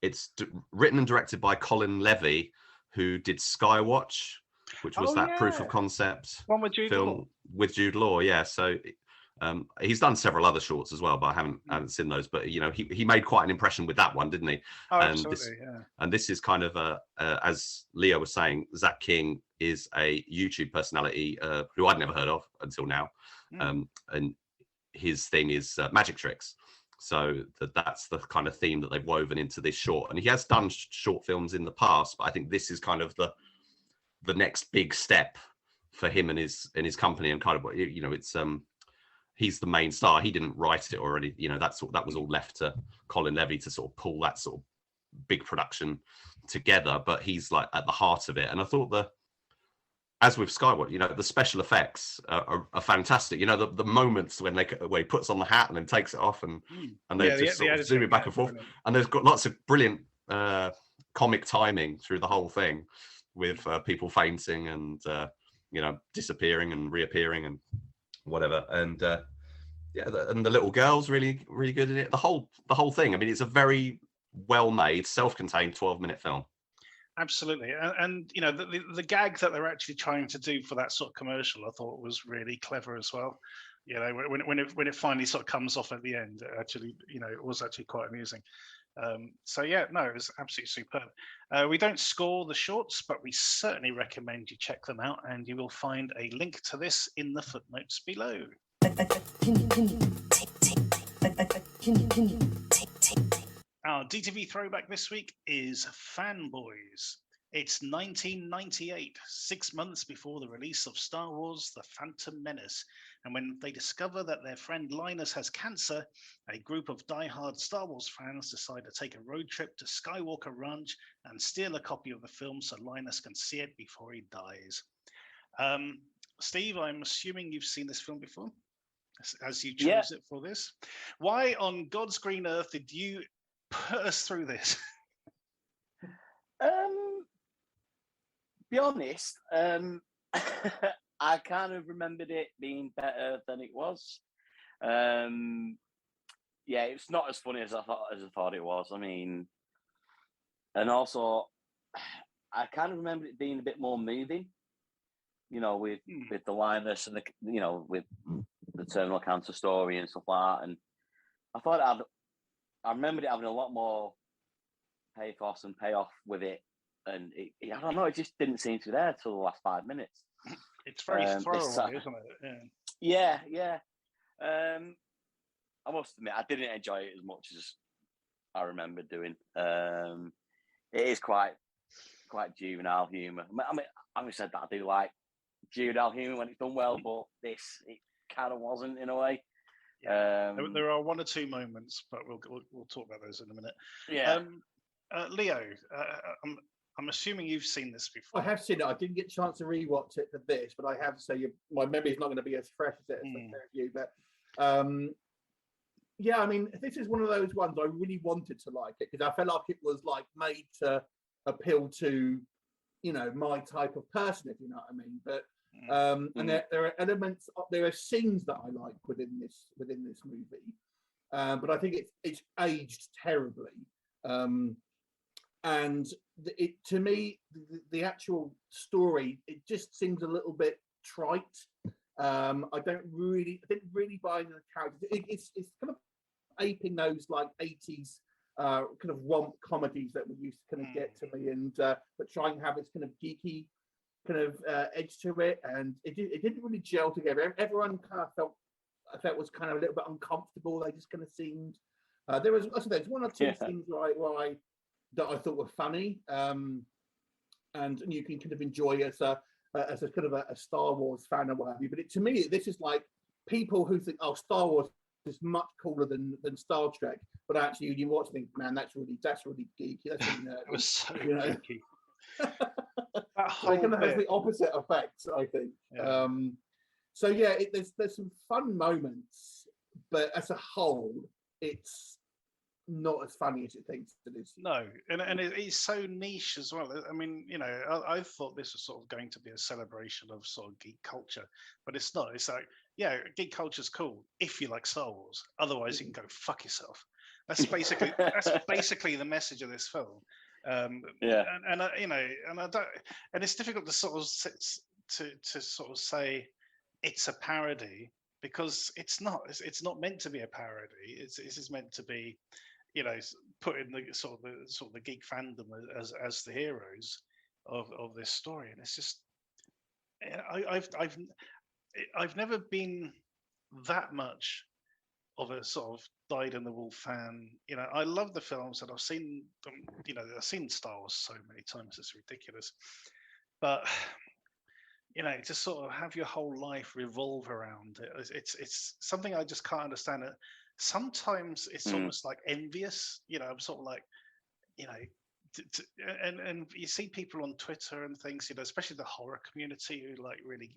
It's written and directed by Colin Levy, who did Skywatch, which was proof of concept one with Jude film Law. With Jude Law. Yeah, so he's done several other shorts as well, but I haven't seen those. But he made quite an impression with that one, didn't he? Oh, absolutely. And this is kind of as Leo was saying, Zach King is a YouTube personality who I'd never heard of until now. And his thing is magic tricks. So that's the kind of theme that they've woven into this short. And he has done short films in the past, but I think this is kind of the next big step for him and his company, and kind of, you know, it's he's the main star. He didn't write it already, you know, that was all left to Colin Levy to sort of pull that sort of big production together, but he's like at the heart of it. And I thought as with Skyward, you know, the special effects are fantastic. You know, the moments when he puts on the hat and then takes it off, and they're just sort of zooming back and forth. Brilliant. And there's got lots of brilliant comic timing through the whole thing, with people fainting and you know, disappearing and reappearing and whatever. And and the little girl's really, really good in it. The whole thing. I mean, it's a very well-made, self-contained 12-minute film. Absolutely, and you know, the gag that they're actually trying to do for that sort of commercial, I thought was really clever as well. You know, when it finally sort of comes off at the end, actually, you know, it was actually quite amusing. So yeah, no, it was absolutely superb. We don't score the shorts, but we certainly recommend you check them out, and you will find a link to this in the footnotes below. Our DTV throwback this week is Fanboys. It's 1998, 6 months before the release of Star Wars: The Phantom Menace. And when they discover that their friend Linus has cancer, a group of die-hard Star Wars fans decide to take a road trip to Skywalker Ranch and steal a copy of the film so Linus can see it before he dies. Steve, I'm assuming you've seen this film before, as you chose it for this. Why on God's green earth did you put us through this? Be honest, I kind of remembered it being better than it was. Yeah, it's not as funny as I thought it was. I mean, and also I kind of remembered it being a bit more moving. You know, with the Linus and with the terminal cancer story and stuff like that. And I thought I remembered it having a lot more pathos and payoff with it, and I don't know, it just didn't seem to be there till the last 5 minutes. It's very throwaway, isn't it? Yeah. I must admit, I didn't enjoy it as much as I remember doing. It is quite juvenile humour. I mean, having said that, I do like juvenile humour when it's done well, but it kind of wasn't in a way. Yeah. There are one or two moments, but we'll talk about those in a minute. Yeah. Leo, I'm assuming you've seen this before. I have seen it. I didn't get a chance to rewatch it for this, but I have to say my memory is not going to be as fresh as it is for you. But yeah, I mean, this is one of those ones I really wanted to like it because I felt like it was like made to appeal to, you know, my type of person, if you know what I mean. But and there are elements, there are scenes that I like within this movie, but I think it's aged terribly. And to me, the actual story, it just seems a little bit trite. I didn't really buy into the characters. It's kind of aping those like 80s kind of romp comedies that we used to kind of get to me, and but try and have this kind of geeky kind of edge to it, and it didn't really gel together. Everyone kind of felt was kind of a little bit uncomfortable. They just kind of seemed. There's one or two things that I thought were funny, and you can kind of enjoy as a kind of a Star Wars fan or what have you. But to me, this is like people who think, oh, Star Wars is much cooler than Star Trek, but actually when you watch, think, man, that's really geeky. That's really nerdy. It was so geeky. It kind of has the opposite effect, I think. Yeah. So yeah, there's some fun moments, but as a whole, it's not as funny as it thinks it is. No, and it's so niche as well. I mean, you know, I thought this was sort of going to be a celebration of sort of geek culture, but it's not. It's like, yeah, geek culture's cool if you like Star Wars. Otherwise, you can go fuck yourself. That's basically the message of this film. Yeah, and you know, and I don't, and it's difficult to sort of to sort of say it's a parody because it's not. It's not meant to be a parody. It's meant to be, you know, put in the sort of the geek fandom as the heroes of this story, and it's just I've never been that much of a sort of dyed-in-the-wool fan. You know, I love the films, and I've seen them. You know, I've seen Star Wars so many times; it's ridiculous. But you know, to sort of have your whole life revolve around it, it's something I just can't understand. It sometimes it's almost like envious. You know, I'm sort of like, you know. And you see people on Twitter and things, you know, especially the horror community who like really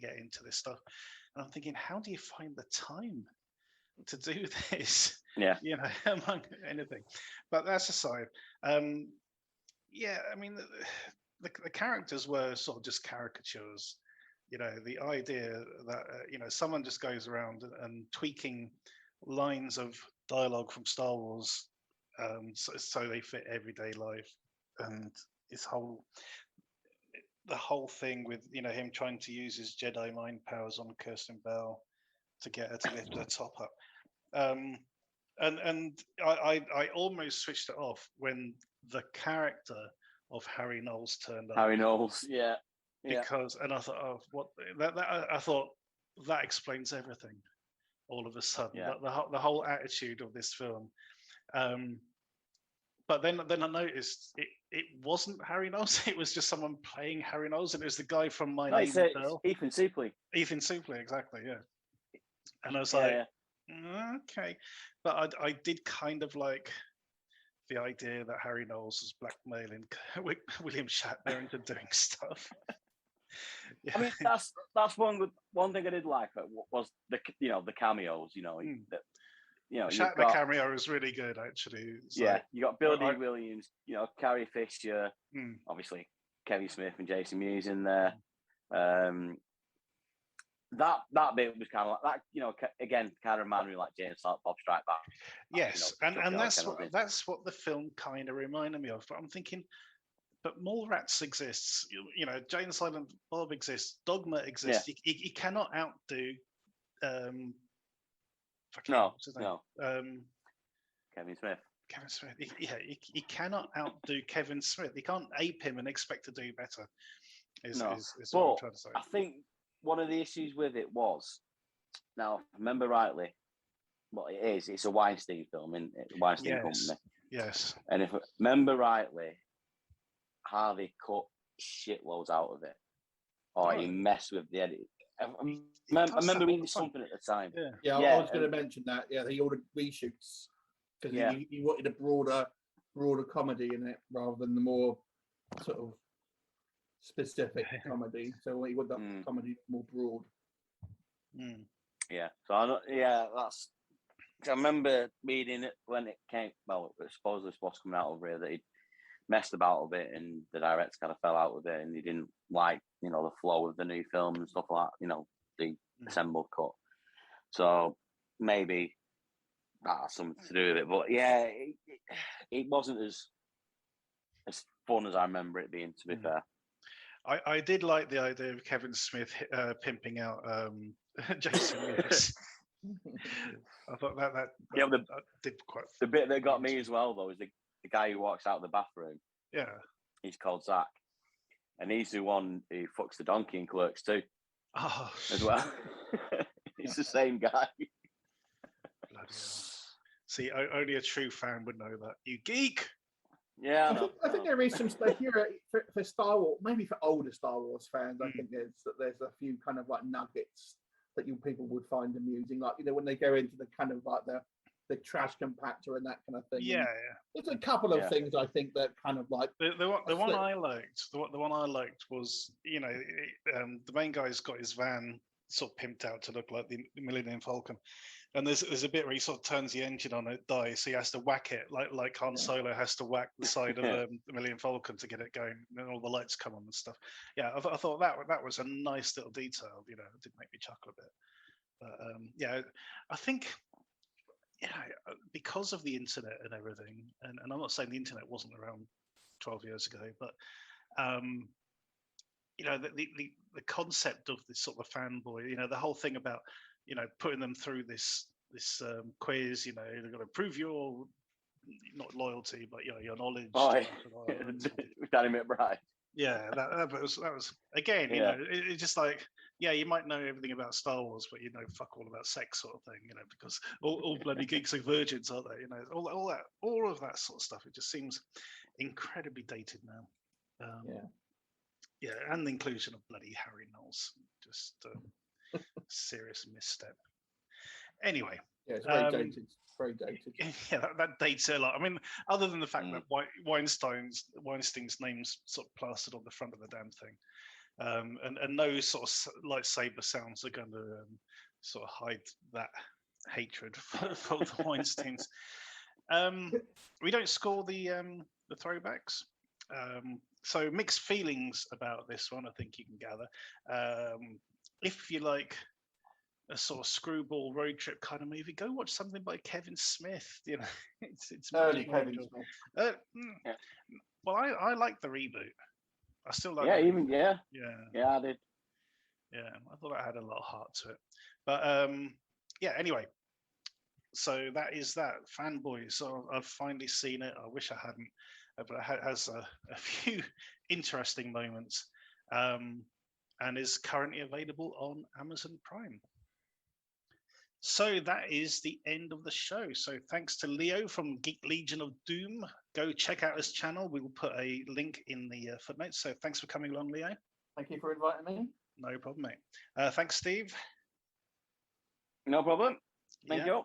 get into this stuff. And I'm thinking, how do you find the time to do this? Yeah. You know, among anything. But that's aside. Yeah, I mean, the characters were sort of just caricatures. You know, the idea that you know, someone just goes around and tweaking lines of dialogue from Star Wars. So they fit everyday life, and the whole thing with, you know, him trying to use his Jedi mind powers on Kirsten Bell to get her to lift her top up, and I almost switched it off when the character of Harry Knowles turned up. Harry Knowles, yeah. Because and I thought, oh, what that I thought that explains everything. All of a sudden, the whole attitude of this film. But then I noticed it wasn't Harry Knowles. It was just someone playing Harry Knowles, and it was the guy from My Name is Earl. Ethan Suplee. Ethan Suplee, exactly, yeah. And I was like, okay. But I did kind of like the idea that Harry Knowles was blackmailing William Shatner into doing stuff. Yeah. I mean, that's one thing I did like was the cameos. You know, Shatner cameo was really good, actually. You got Bill D. Williams, you know, Carrie Fisher, obviously Kevin Smith and Jason Mewes in there. That bit was kind of like that. You know, again, kind of reminded me like James Bob Strike Back. Yes, you know, and that's what the film kind of reminded me of. But I'm thinking, but Mallrats exists. You know, Jane Silent Bob exists. Dogma exists. Yeah. He cannot outdo. No. Kevin Smith. Kevin Smith. He cannot outdo Kevin Smith. He can't ape him and expect to do better. Is what I'm trying to say. I think one of the issues with it was, now, if I remember rightly, what it is, it's a Weinstein film in the Weinstein Company. Yes. And if I remember rightly, Harvey cut shitloads out of it, or he messed with the edit. I remember reading something at the time. Yeah, I was going to mention that. Yeah, he ordered reshoots because he wanted a broader comedy in it rather than the more sort of specific comedy. So he wanted that comedy more broad. Yeah. So that's. I remember reading it when it came. Well, it was supposedly supposed to come out over here that he messed about a bit, and the director kind of fell out with it, and he didn't like, you know, the flow of the new film and stuff like that, you know, the assembled cut. So maybe that has something to do with it. But yeah, it wasn't as fun as I remember it being, to be fair. I did like the idea of Kevin Smith pimping out Jason Mewes. I thought that did quite. The bit that got me as well, though, is the guy who walks out of the bathroom. Yeah. He's called Zach. And he's the one who fucks the donkey in Clerks too. Oh. As well. He's the same guy. Bloody hell. See, only a true fan would know that. You geek! Yeah. I think there is some stuff here for Star Wars, maybe for older Star Wars fans. I think there's a few kind of like nuggets that people would find amusing. Like, you know, when they go into the kind of like the trash compactor and that kind of thing. Yeah. There's a couple of things I think that kind of like the one I liked. The one I liked was, you know, the main guy's got his van sort of pimped out to look like the Millennium Falcon, and there's a bit where he sort of turns the engine on, it dies, so he has to whack it like Han Solo has to whack the side of the Millennium Falcon to get it going, and all the lights come on and stuff. Yeah, I thought that was a nice little detail. You know, it did make me chuckle a bit. But I think. Yeah, because of the internet and everything, and I'm not saying the internet wasn't around 12 years ago, but you know, the concept of this sort of fanboy, you know, the whole thing about, you know, putting them through this quiz, you know, they're going to prove your not loyalty, but, you know, your knowledge. Oh, Danny McBride. Yeah, that was again, you know, it's just like, yeah, you might know everything about Star Wars, but you know fuck all about sex, sort of thing, you know, because all bloody geeks are virgins, aren't they? You know, all of that sort of stuff. It just seems incredibly dated now. Yeah, and the inclusion of bloody Harry Knowles, just serious misstep. Anyway, yeah, it's very dated. Very dated. Yeah, that dates it a lot. I mean, other than the fact that Weinstein's name's sort of plastered on the front of the damn thing, and no sort of lightsaber sounds are going to sort of hide that hatred for the Weinsteins. We don't score the throwbacks. So mixed feelings about this one, I think you can gather. If you like a sort of screwball road trip kind of movie, go watch something by Kevin Smith. You know, it's early Kevin Smith. Well, I like the reboot. I still like. Yeah, the even reboot. Yeah, I did. Yeah, I thought it had a lot of heart to it. But yeah. Anyway, so that is that. Fanboys. So I've finally seen it. I wish I hadn't, but it has a few interesting moments, and is currently available on Amazon Prime. So that is the end of the show. So thanks to Leo from Geek Legion of Doom. Go check out his channel. We will put a link in the footnotes. So thanks for coming along, Leo. Thank you for inviting me. No problem, mate. Thanks, Steve. No problem. Thank you.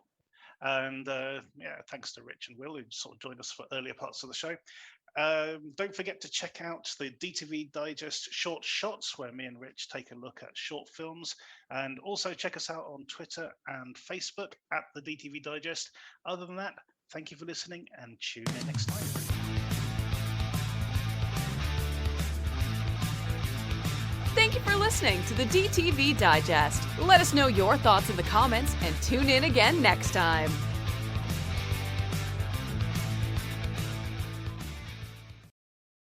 And yeah, thanks to Rich and Will, who sort of joined us for earlier parts of the show. Don't forget to check out the DTV Digest Short Shots, where me and Rich take a look at short films. And also check us out on Twitter and Facebook at the DTV Digest. Other than that, thank you for listening and tune in next time. Thank you for listening to the DTV Digest. Let us know your thoughts in the comments and tune in again next time.